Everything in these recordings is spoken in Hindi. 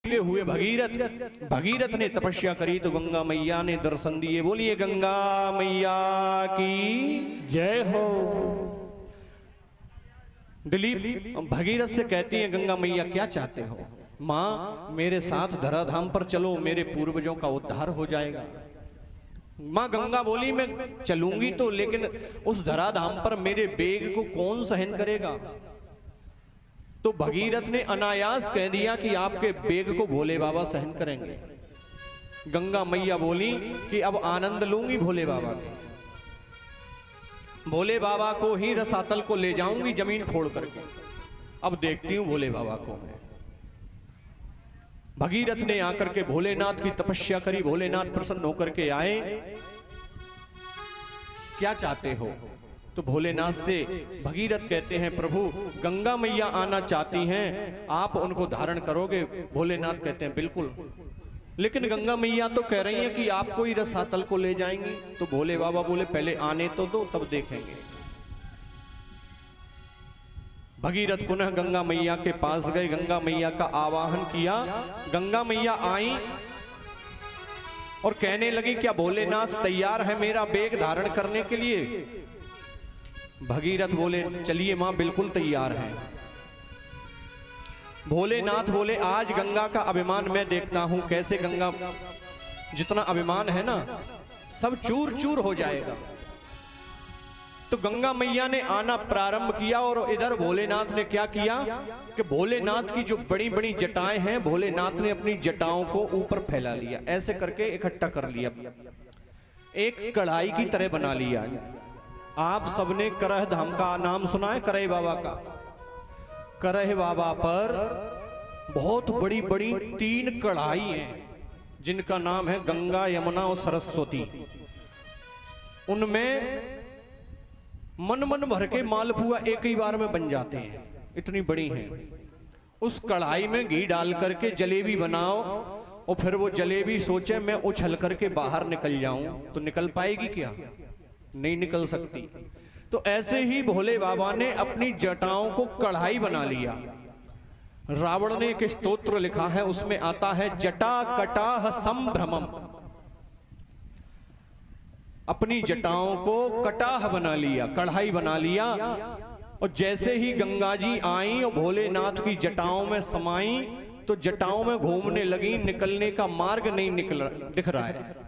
हुए भगीरथ ने तपस्या करी तो गंगा मैया ने दर्शन दिए। बोलिए गंगा मैया की जय हो। दिलीप भगीरथ से कहती है गंगा मैया क्या चाहते हो? माँ मेरे साथ धराधाम पर चलो, मेरे पूर्वजों का उद्धार हो जाएगा। माँ गंगा बोली मैं चलूंगी तो, लेकिन उस धराधाम पर मेरे बेग को कौन सहन करेगा? तो भगीरथ ने अनायास कह दिया कि आपके बेग को भोले बाबा सहन करेंगे। गंगा मैया बोली कि अब आनंद लूंगी भोले बाबा के, भोले बाबा को ही रसातल को ले जाऊंगी जमीन फोड़ करके, अब देखती हूं भोले बाबा को मैं। भगीरथ ने आकर के भोलेनाथ की तपस्या करी, भोलेनाथ प्रसन्न होकर के आए। क्या चाहते हो? तो भोलेनाथ से भगीरथ कहते हैं प्रभु गंगा मैया आना चाहती हैं, आप उनको धारण करोगे? भोलेनाथ कहते हैं बिल्कुल, लेकिन गंगा मैया तो कह रही हैं कि आपको ही रसातल को ले जाएंगी। तो भोले बाबा बोले पहले आने तो दो, तब देखेंगे। भगीरथ पुनः गंगा मैया के पास गए, गंगा मैया का आवाहन किया। गंगा मैया आई और कहने लगी क्या भोलेनाथ तैयार है मेरा बेग धारण करने के लिए? भगीरथ बोले चलिए मां बिल्कुल तैयार हैं। भोलेनाथ बोले आज गंगा का अभिमान मैं देखता हूं, कैसे गंगा जितना अभिमान है ना सब चूर चूर हो जाएगा। तो गंगा मैया ने आना प्रारंभ किया और इधर भोलेनाथ ने क्या किया कि भोलेनाथ की जो बड़ी बड़ी जटाएं हैं, भोलेनाथ ने अपनी जटाओं को ऊपर फैला लिया, ऐसे करके इकट्ठा कर लिया, एक कढ़ाई की तरह बना लिया। आप सबने करह धाम का नाम सुना है, करह बाबा का? करह बाबा पर बहुत बड़ी बड़ी 3 कढ़ाई हैं जिनका नाम है गंगा, यमुना और सरस्वती। उनमें मन मन भर के मालपुआ एक ही बार में बन जाते हैं, इतनी बड़ी हैं। उस कढ़ाई में घी डाल करके जलेबी बनाओ और फिर वो जलेबी सोचे मैं उछल करके बाहर निकल जाऊं, तो निकल पाएगी क्या? नहीं निकल सकती। तो ऐसे ही भोले बाबा ने अपनी जटाओं को कढ़ाई बना लिया। रावण ने एक स्तोत्र लिखा है, उसमें आता है जटा कटाह संभ्रमम। अपनी जटाओं को कटाह बना लिया, कढ़ाई बना लिया। और जैसे ही गंगा जी आई और भोलेनाथ की जटाओं में समाई तो जटाओं में घूमने लगी, निकलने का मार्ग नहीं दिख रहा है।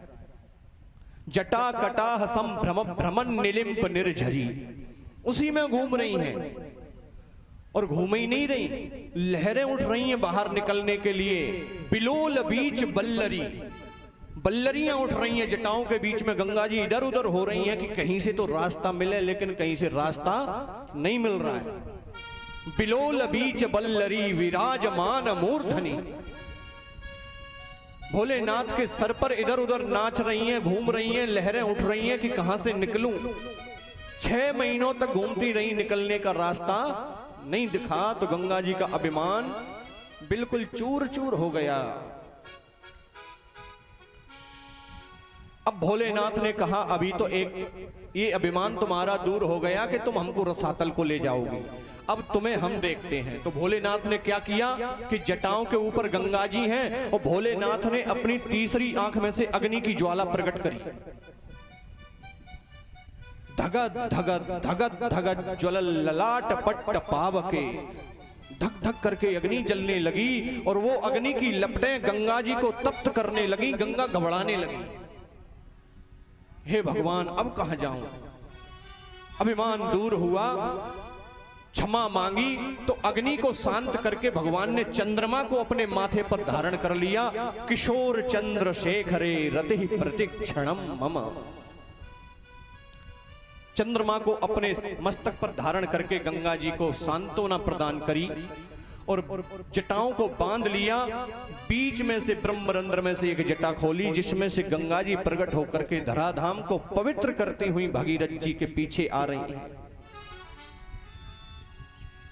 जटा कटाह संभ्रम भ्रमण निलिम्प निर्झरी, उसी में घूम रही हैं और घूम ही नहीं रही, लहरें उठ रही हैं बाहर निकलने के लिए। बिलोल बीच बल्लरी, बल्लरियां उठ रही हैं जटाओं के बीच में। गंगा जी इधर उधर हो रही हैं कि कहीं से तो रास्ता मिले, लेकिन कहीं से रास्ता नहीं मिल रहा है। बिलोल बीच बल्लरी विराजमान मूर्धनी, भोलेनाथ के सर पर इधर उधर नाच रही हैं, घूम रही हैं, लहरें उठ रही हैं कि कहां से निकलूं। 6 महीनों तक घूमती रही, निकलने का रास्ता नहीं दिखा। तो गंगा जी का अभिमान बिल्कुल चूर चूर हो गया। अब भोलेनाथ ने कहा अभी तो ये अभिमान तुम्हारा दूर हो गया कि तुम हमको रसातल को ले जाओगे, अब तुम्हें हम देखते हैं। तो भोलेनाथ ने क्या किया कि जटाओं के ऊपर गंगा जी हैं और भोलेनाथ ने अपनी तीसरी आंख में से अग्नि की ज्वाला प्रकट करी। धगत धगत धगत धगत ज्वलल ललाट पट्ट पावके, धक धक करके अग्नि जलने लगी और वो अग्नि की लपटें गंगा जी को तप्त करने लगी। गंगा घबराने लगी, हे भगवान अब कहां जाऊं? अभिमान दूर हुआ, क्षमा मांगी तो अग्नि को शांत करके भगवान ने चंद्रमा को अपने माथे पर धारण कर लिया। किशोर चंद्र शेखरे रति प्रतिक्षणम मम, चंद्रमा को अपने मस्तक पर धारण करके गंगा जी को सांत्वना प्रदान करी और जटाओं को बांध लिया। बीच में से ब्रह्मरंध्र में से एक जटा खोली जिसमें से गंगा जी प्रकट होकर के धराधाम को पवित्र करती हुई भगीरथ जी के पीछे आ रही हैं।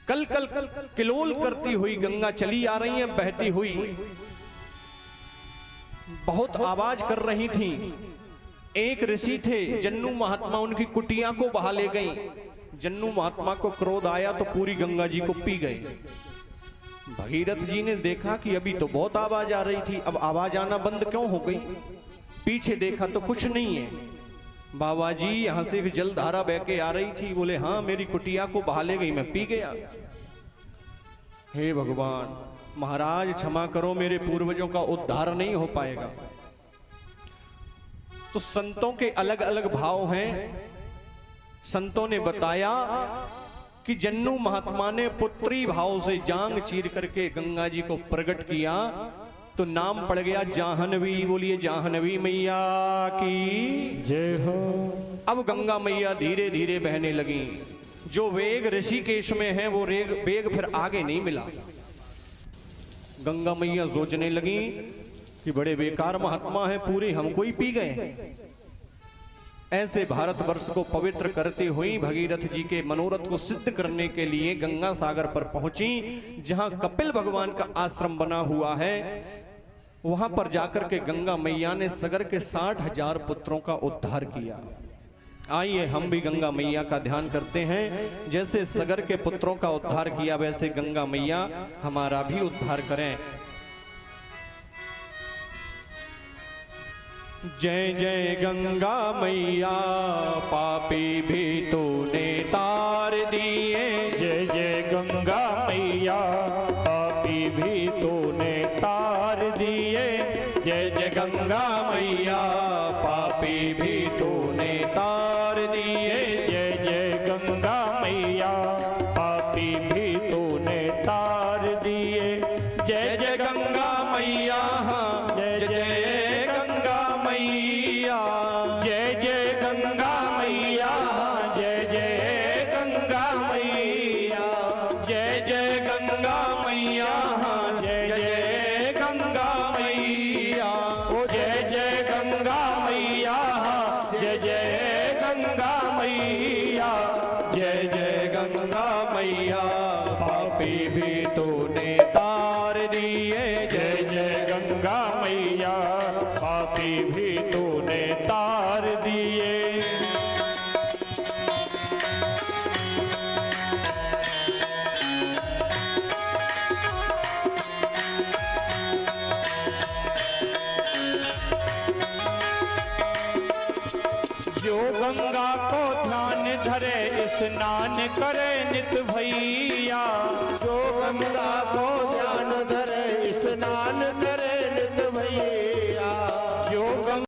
कल कल किलोल करती हुई गंगा चली आ रही है, बहती हुई, बहुत आवाज कर रही थी। एक ऋषि थे जन्नू महात्मा, उनकी कुटिया को बहा ले गई। जन्नू महात्मा को क्रोध आया तो पूरी गंगा जी को पी गए। भगीरथ जी ने देखा कि अभी तो बहुत आवाज आ रही थी, अब आवाज आना बंद क्यों हो गई। पीछे देखा तो कुछ नहीं है। बाबा जी यहां से एक जलधारा बह के आ रही थी। बोले हाँ, मेरी कुटिया को बहा ले गई, मैं पी गया। हे भगवान, महाराज क्षमा करो, मेरे पूर्वजों का उद्धार नहीं हो पाएगा। तो संतों के अलग अलग भाव हैं। संतों ने बताया कि जन्नू महात्मा ने पुत्री भाव से जांग चीर करके गंगा जी को प्रकट किया, तो नाम पड़ गया जाह्नवी। बोलिए जाह्नवी मैया की जय हो। अब गंगा मैया धीरे धीरे बहने लगी। जो वेग ऋषिकेश में है वो वेग फिर आगे नहीं मिला। गंगा मैया सोचने लगी कि बड़े बेकार महात्मा है, पूरे हमको ही पी गए। ऐसे भारतवर्ष को पवित्र करते हुए भगीरथ जी के मनोरथ को सिद्ध करने के लिए गंगा सागर पर पहुंची, जहां कपिल भगवान का आश्रम बना हुआ है। वहां पर जाकर के गंगा मैया ने सगर के 60,000 पुत्रों का उद्धार किया। आइए हम भी गंगा मैया का ध्यान करते हैं। जैसे सगर के पुत्रों का उद्धार किया, वैसे गंगा मैया हमारा भी उद्धार करें। जय जय गंगा मैया, पापी भी तूने तार दिए। जय जय गंगा मैया, पापी भी तूने तार दिए। जय जय गंगा मैया, पापी भी तूने तार दिए। जय जय गंगा मैया, पापी भी तूने तार दिए। जय जय गंगा मैया, जय जय गंगा मैया। जय जय गंगा मैया, जय जय गंगा मैया। जय जय गंगा मैया, जय जय गंगा मैया। ओ जय जय गंगा मैया, जय जय गंगा मैया। जय जय गंगा मैया, पापी भी तूने तार दिए। जय जय गंगा मैया, पापी भी तूने तार दिए। जो गंगा को ध्यान धरे, स्नान करे नित भैया। जो गंगा को